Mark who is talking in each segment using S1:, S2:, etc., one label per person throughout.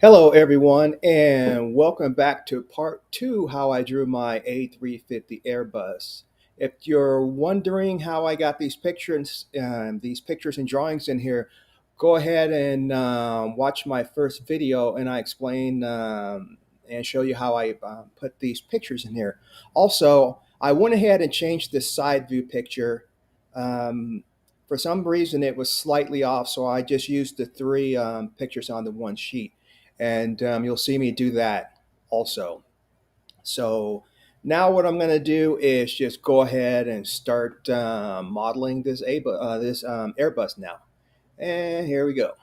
S1: Hello, everyone, and welcome back to part two how I drew my A350 Airbus. If you're wondering how I got these pictures and drawings in here, go ahead and watch my first video, and I explain and show you how I put these pictures in here. Also, I went ahead and changed this side view picture. Um, for some reason, it was slightly off, so I just used the three pictures on the one sheet and you'll see me do that also. So now what I'm going to do is just go ahead and start modeling this Airbus now. And here we go.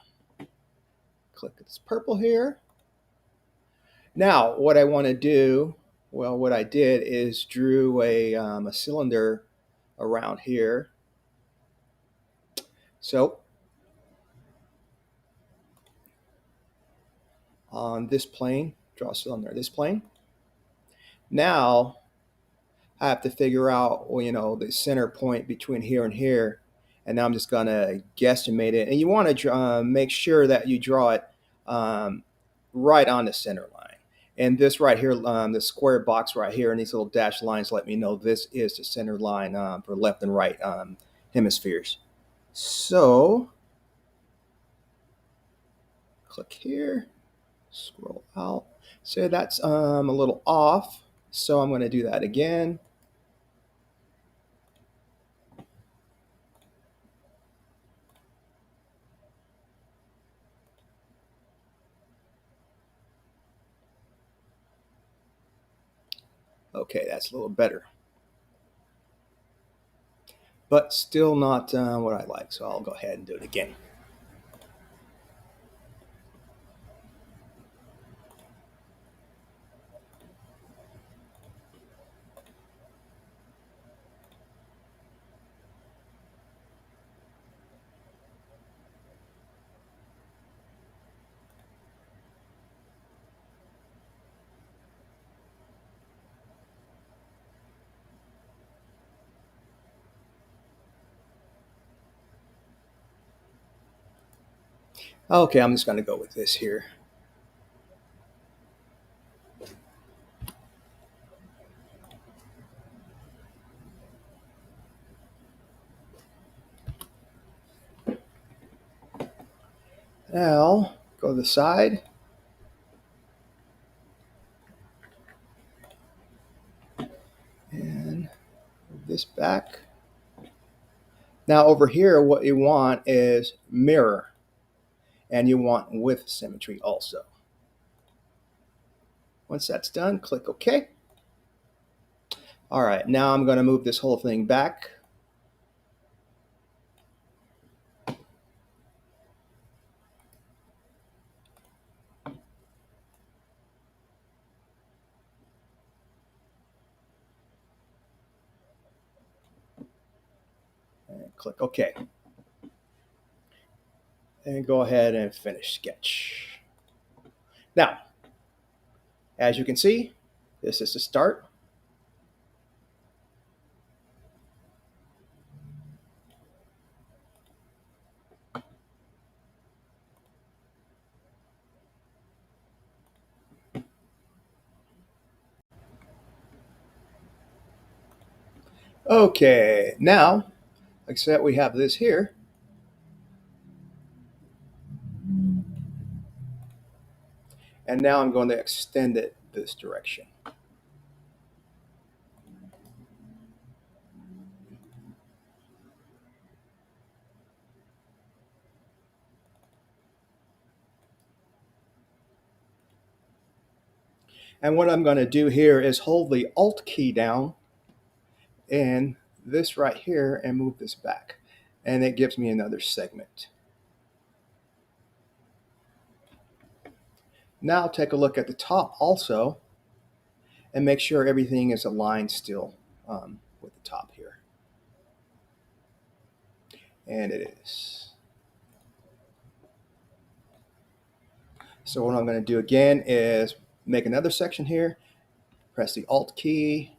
S1: Click this purple here. Now what I want to do, well, what I did is drew a cylinder around here. So on this plane, draw a cylinder, this plane. Now I have to figure out, well, the center point between here and here. And now I'm just going to guesstimate it. And you want to make sure that you draw it right on the center line. And this right here, the square box right here, and these little dashed lines let me know this is the center line for left and right hemispheres. So click here, scroll out. So that's a little off. So I'm going to do that again. Okay, that's a little better, but still not what I like. So I'll go ahead and do it again. Okay, I'm just going to go with this here. Now, go to the side. And move this back. Now over here, what you want is mirror. And you want width symmetry also. Once that's done, click OK. All right, now I'm going to move this whole thing back. And click OK. And go ahead and finish sketch. Now, as you can see, this is the start. Okay, now, like I said, we have this here. And now I'm going to extend it this direction. And what I'm going to do here is hold the Alt key down and this right here and move this back. And it gives me another segment. Now take a look at the top also and make sure everything is aligned still with the top here. And it is. So what I'm going to do again is make another section here, press the Alt key,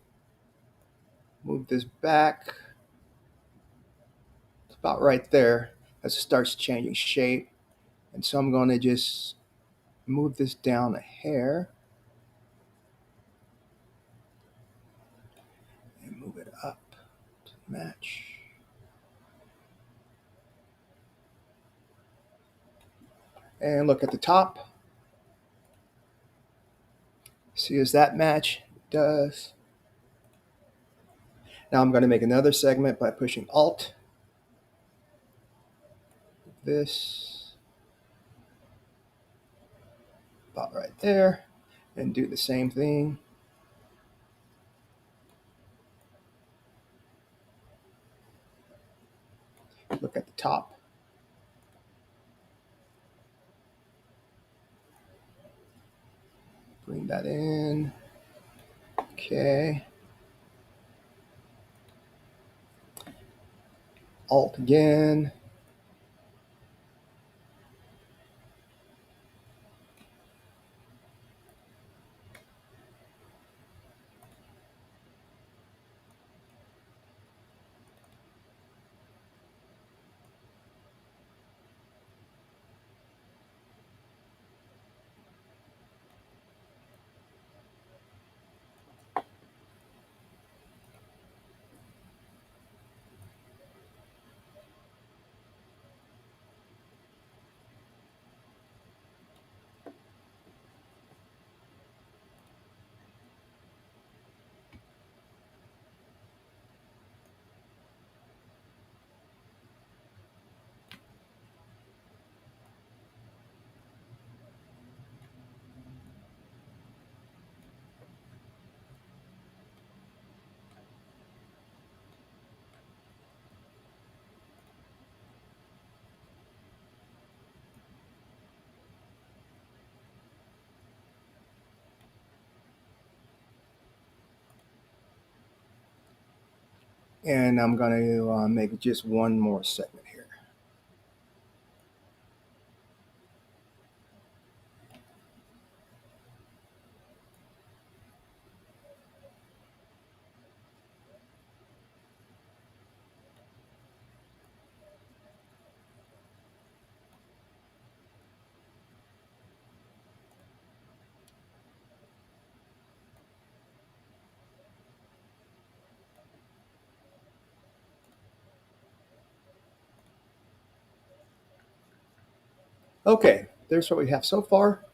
S1: move this back. It's about right there as it starts changing shape. And so I'm going to just move this down a hair and move it up to match. And look at the top. See as that match does. Now I'm going to make another segment by pushing Alt. This about right there, and do the same thing. Look at the top. Bring that in. Okay. Alt again. And I'm going to make just one more segment here. Okay, there's what we have so far.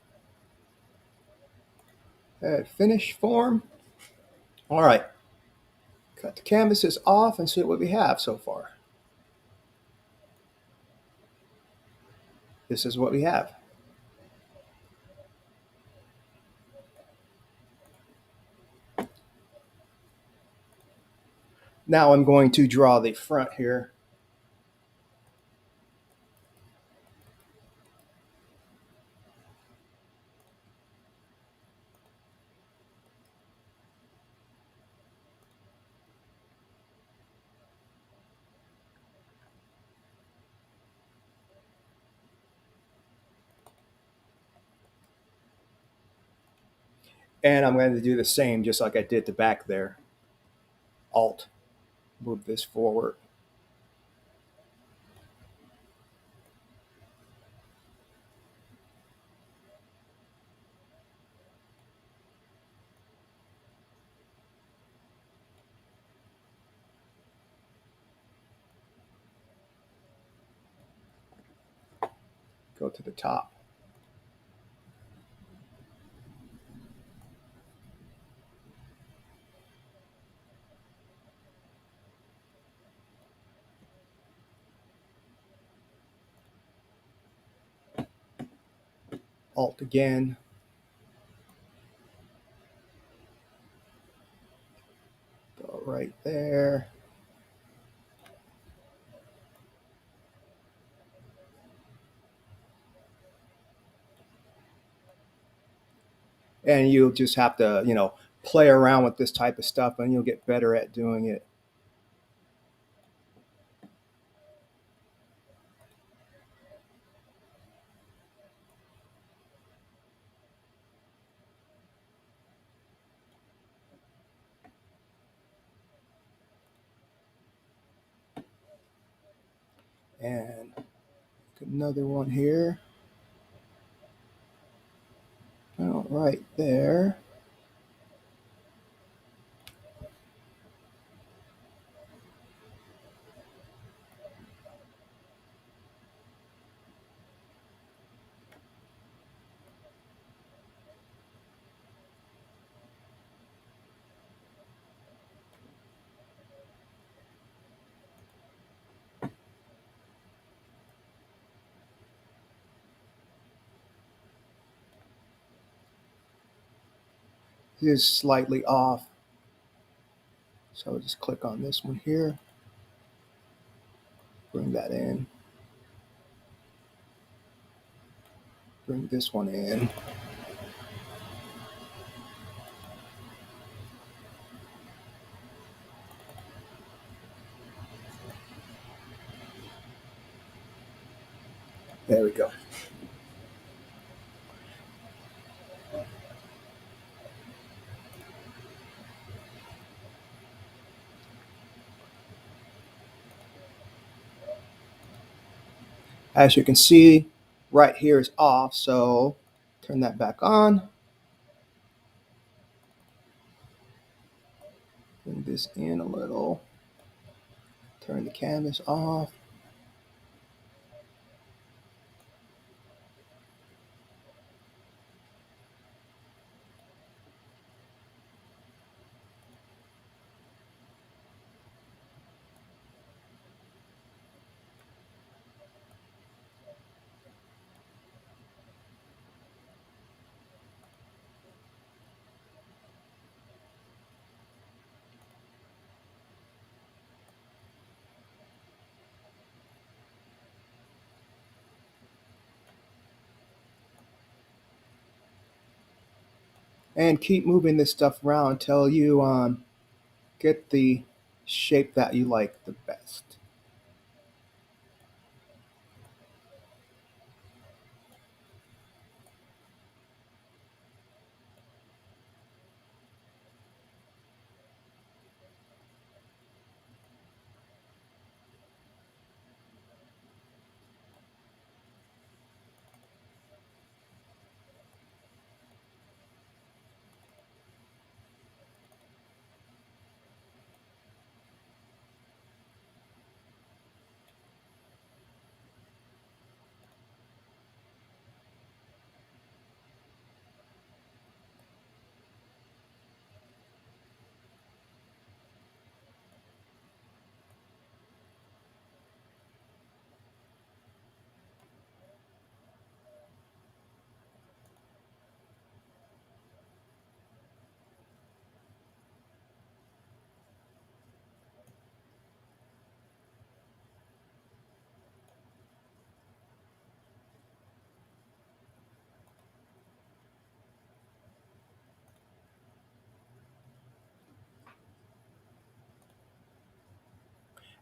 S1: Finish form. All right, cut the canvases off and see what we have so far. This is what we have. Now I'm going to draw the front here. And I'm going to do the same just like I did the back there. Alt, move this forward. Go to the top. Alt again. Go right there. And you'll just have to, play around with this type of stuff and you'll get better at doing it. And another one here. right there. It is slightly off. So I'll just click on this one here, bring that in, bring this one in. There we go. As you can see, right here is off, so turn that back on. Bring this in a little. Turn the canvas off. And keep moving this stuff around until you get the shape that you like the best.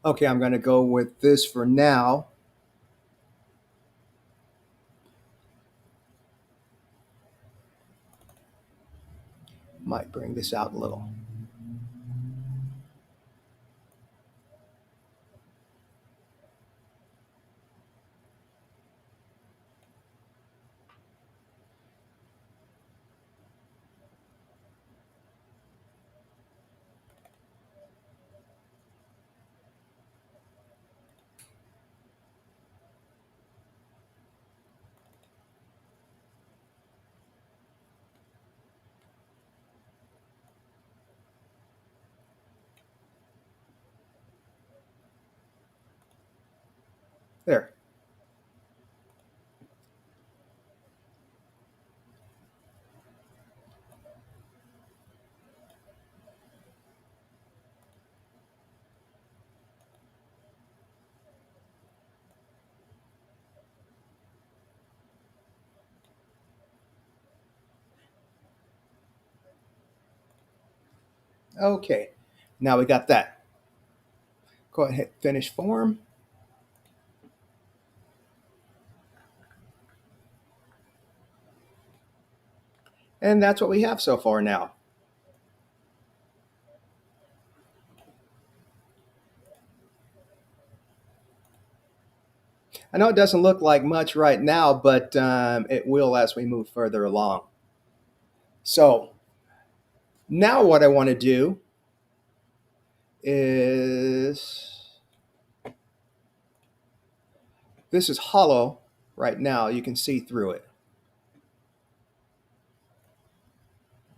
S1: Okay, I'm going to go with this for now. Might bring this out a little. There. Okay, now we got that. Go ahead, finish form. And that's what we have so far now. I know it doesn't look like much right now, but it will as we move further along. So now what I want to do is, this is hollow right now. You can see through it.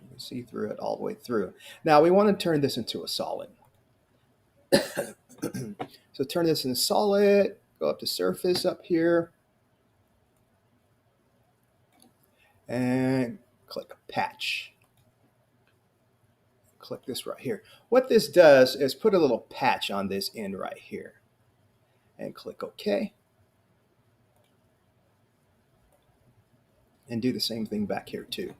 S1: You can see through it all the way through. Now we want to turn this into a solid. So turn this into solid, go up to surface up here, and click patch. Click this right here. What this does is put a little patch on this end right here. And click OK. And do the same thing back here too.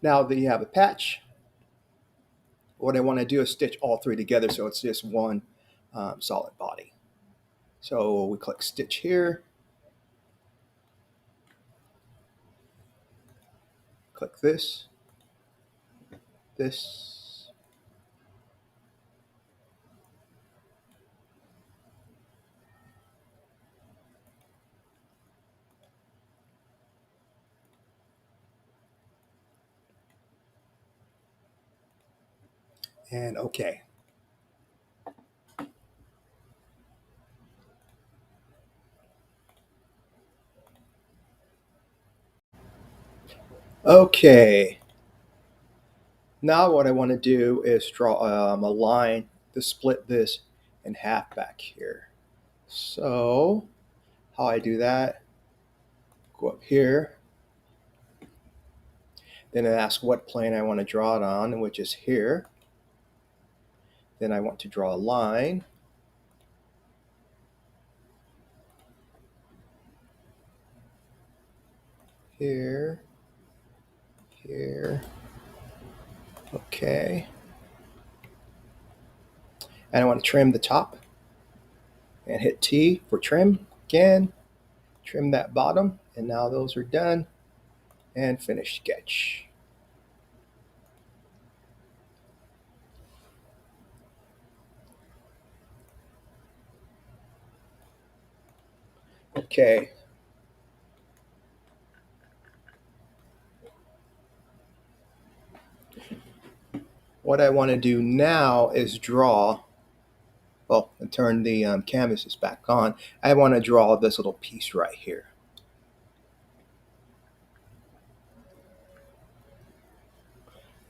S1: Now that you have a patch, what I want to do is stitch all three together so it's just one solid body. So we click stitch here, click this, this, and OK. Okay. Now what I want to do is draw a line to split this in half back here. So how I do that, go up here, then I ask what plane I want to draw it on, which is here. Then I want to draw a line. Here, here, okay. And I want to trim the top and hit T for trim again, trim that bottom, and now those are done, and finish sketch. Okay. What I want to do now is draw, well, and turn the canvases back on. I want to draw this little piece right here.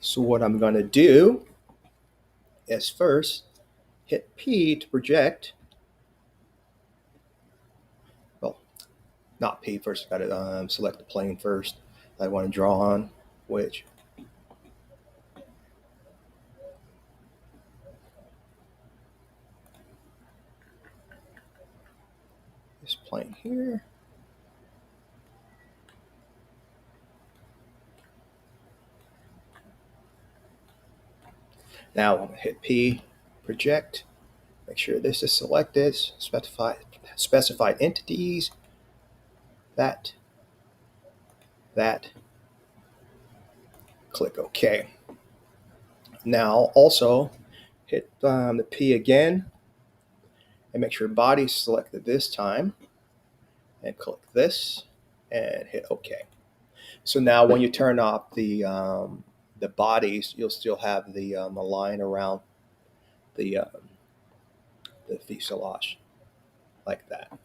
S1: So what I'm going to do is first hit P to project. Well, not P, first I got to select the plane first I want to draw on, which this plane here. Now I'm going to hit P, project, make sure this is selected, specified entities, that, click OK. Now also hit the P again and make sure body's selected this time, and click this and hit OK. So now when you turn off the bodies, you'll still have the a line around the fuselage like that.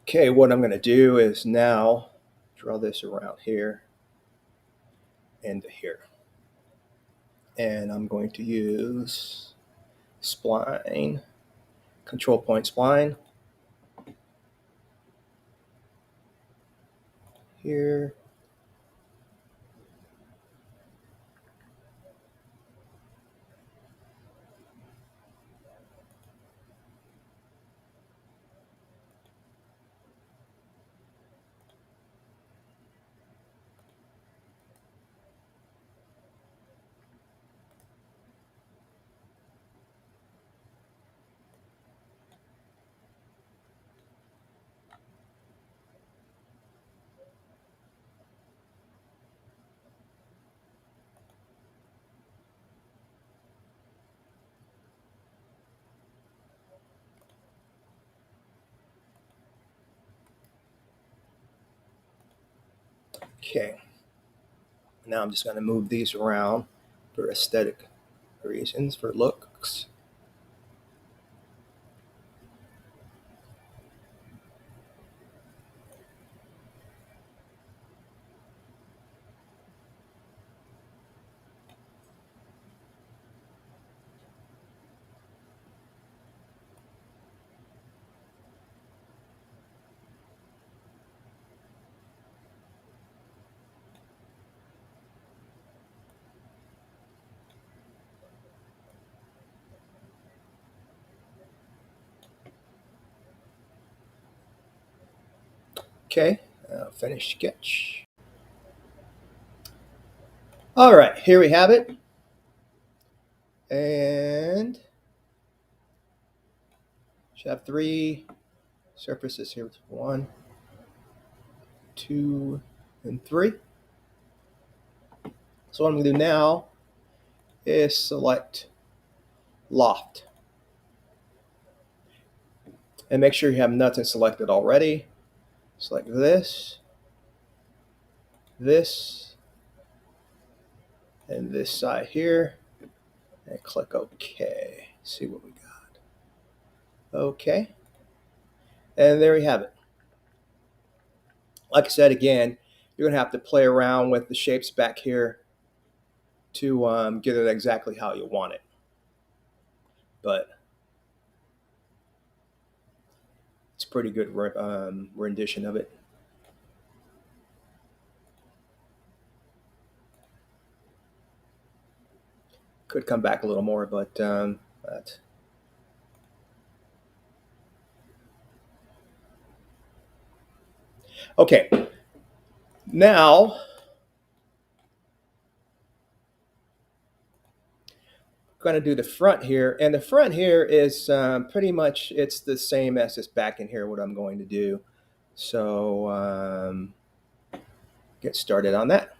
S1: Okay, what I'm going to do is now draw this around here and here. And I'm going to use spline, control point spline, here, Okay. Now I'm just going to move these around for aesthetic reasons, for looks. Okay, finish sketch. All right, here we have it. And should have three surfaces here. One, two, and three. So what I'm going to do now is select loft. And make sure you have nothing selected already. Select this, this, and this side here. And click OK. See what we got. OK. And there we have it. Like I said, again, you're going to have to play around with the shapes back here to get it exactly how you want it. But it's a pretty good rendition of it. Could come back a little more, but okay. Now, going to do the front here, and the front here is pretty much it's the same as this back in here. What I'm going to do, so get started on that.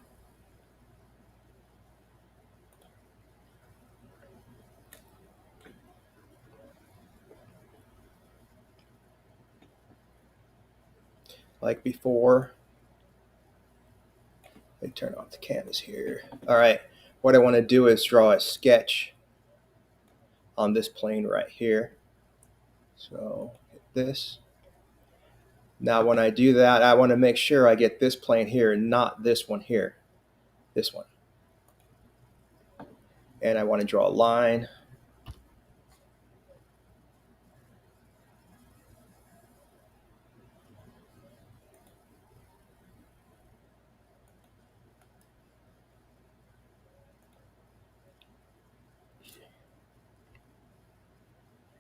S1: Like before, let me turn off the canvas here. All right, what I want to do is draw a sketch on this plane right here. So hit this. Now when I do that, I want to make sure I get this plane here, not this one here, this one. And I want to draw a line.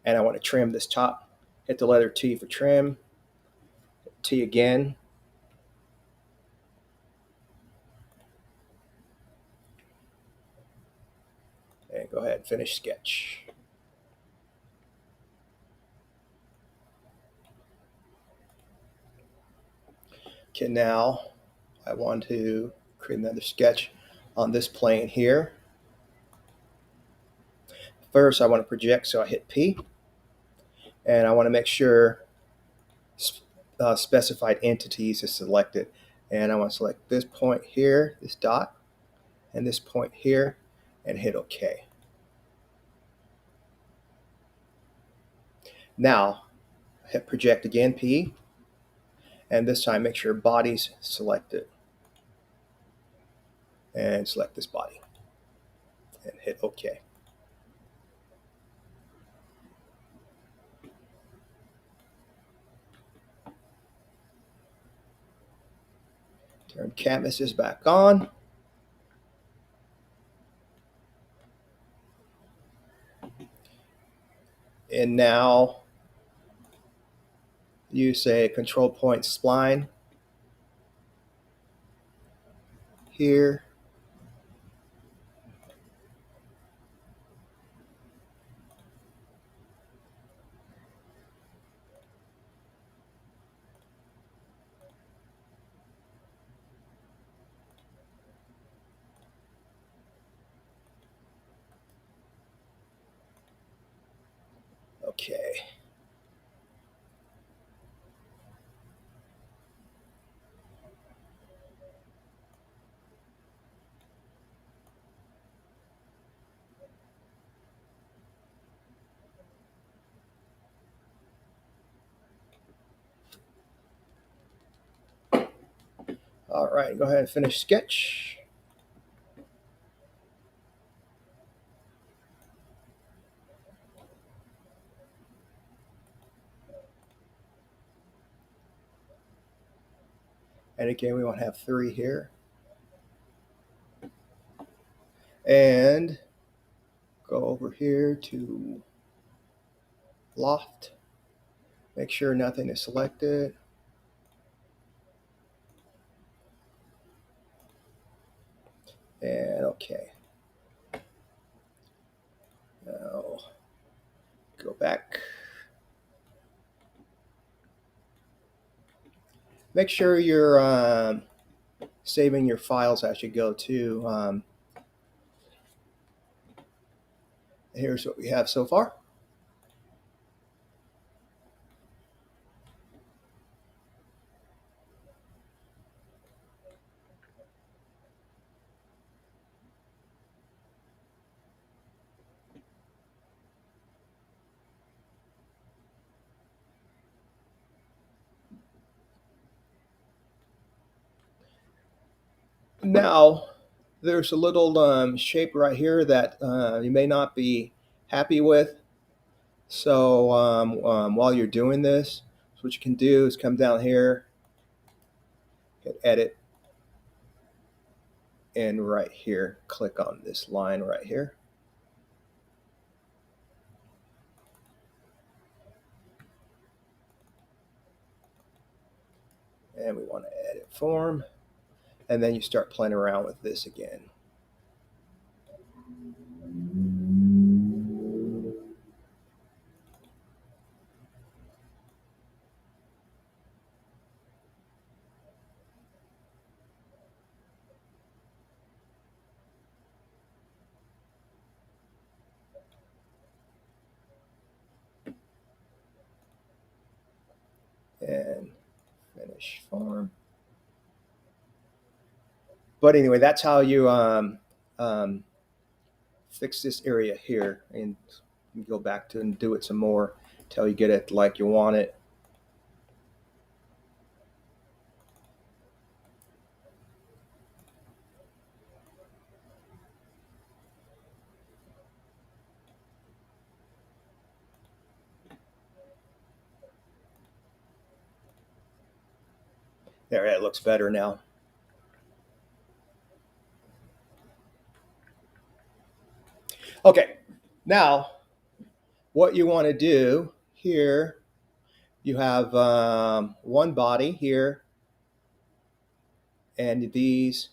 S1: And I want to trim this top. Hit the letter T for trim. T again. And go ahead and finish sketch. Okay, now I want to create another sketch on this plane here. First, I want to project, so I hit P. And I want to make sure specified entities is selected. And I want to select this point here, this dot, and this point here, and hit OK. Now, hit project again, P, and this time make sure body's selected. And select this body, and hit OK. Turn canvases back on. And now use a control point spline here. Okay. All right, go ahead and finish sketch. And again, we want to have 3 here. And go over here to loft. Make sure nothing is selected. And okay. Now go back. Make sure you're saving your files as you go too. Here's what we have so far. Now, there's a little shape right here that you may not be happy with. So while you're doing this, so what you can do is come down here, hit edit, and right here, click on this line right here. And we want to edit form. And then you start playing around with this again. And finish form. But anyway, that's how you fix this area here, and you go back to and do it some more until you get it like you want it. There, it looks better now. Okay, now what you want to do here, you have one body here, and these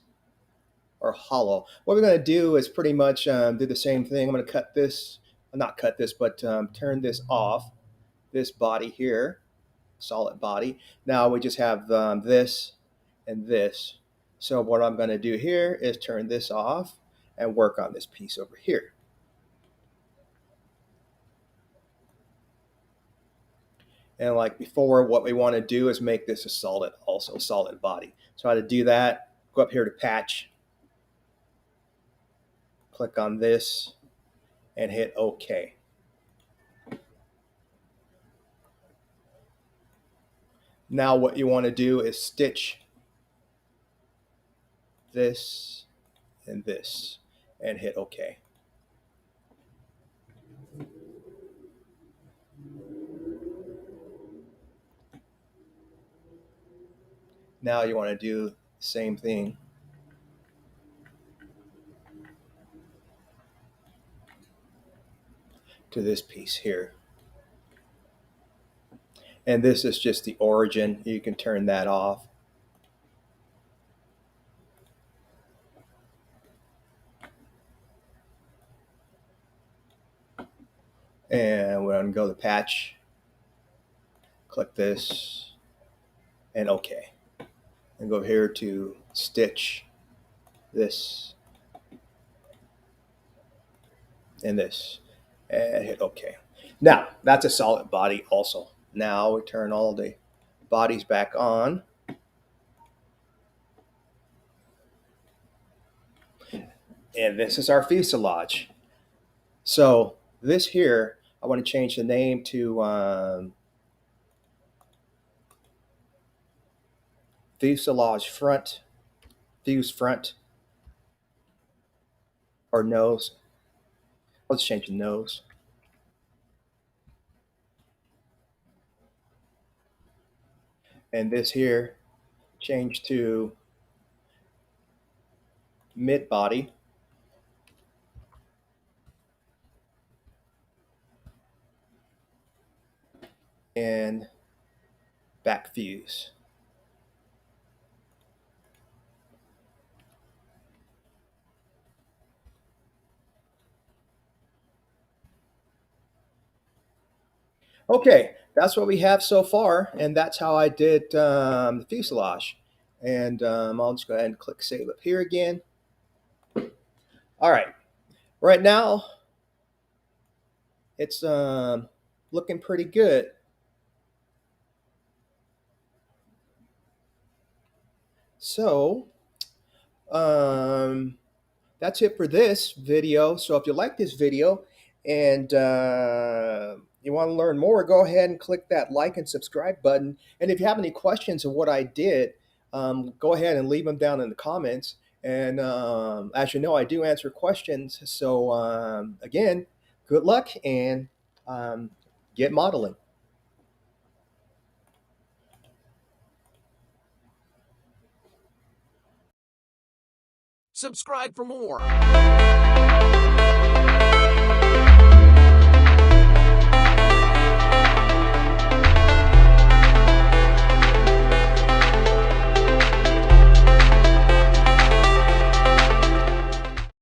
S1: are hollow. What we're going to do is pretty much do the same thing. I'm going to cut this, not cut this, but turn this off, this body here, solid body. Now we just have this and this. So what I'm going to do here is turn this off and work on this piece over here. And like before, what we want to do is make this a solid, also solid body. So how to do that, go up here to patch, click on this, and hit OK. Now what you want to do is stitch this and this, and hit OK. Now you want to do the same thing to this piece here. And this is just the origin. You can turn that off. And we're going to go to patch, click this, and OK. And go here to stitch this and this, and hit OK. Now, that's a solid body also. Now we turn all the bodies back on. And this is our fuselage. So this here, I want to change the name to fuselage front fuse front or nose. Let's change the nose. And this here, change to mid body and back fuse. Okay, that's what we have so far, and that's how I did the fuselage. And I'll just go ahead and click save up here again. All right, right now it's looking pretty good. So um, that's it for this video. So if you like this video and you want to learn more, go ahead and click that like and subscribe button. And if you have any questions of what I did, go ahead and leave them down in the comments. And as you know, I do answer questions. So again, good luck and get modeling.
S2: Subscribe for more.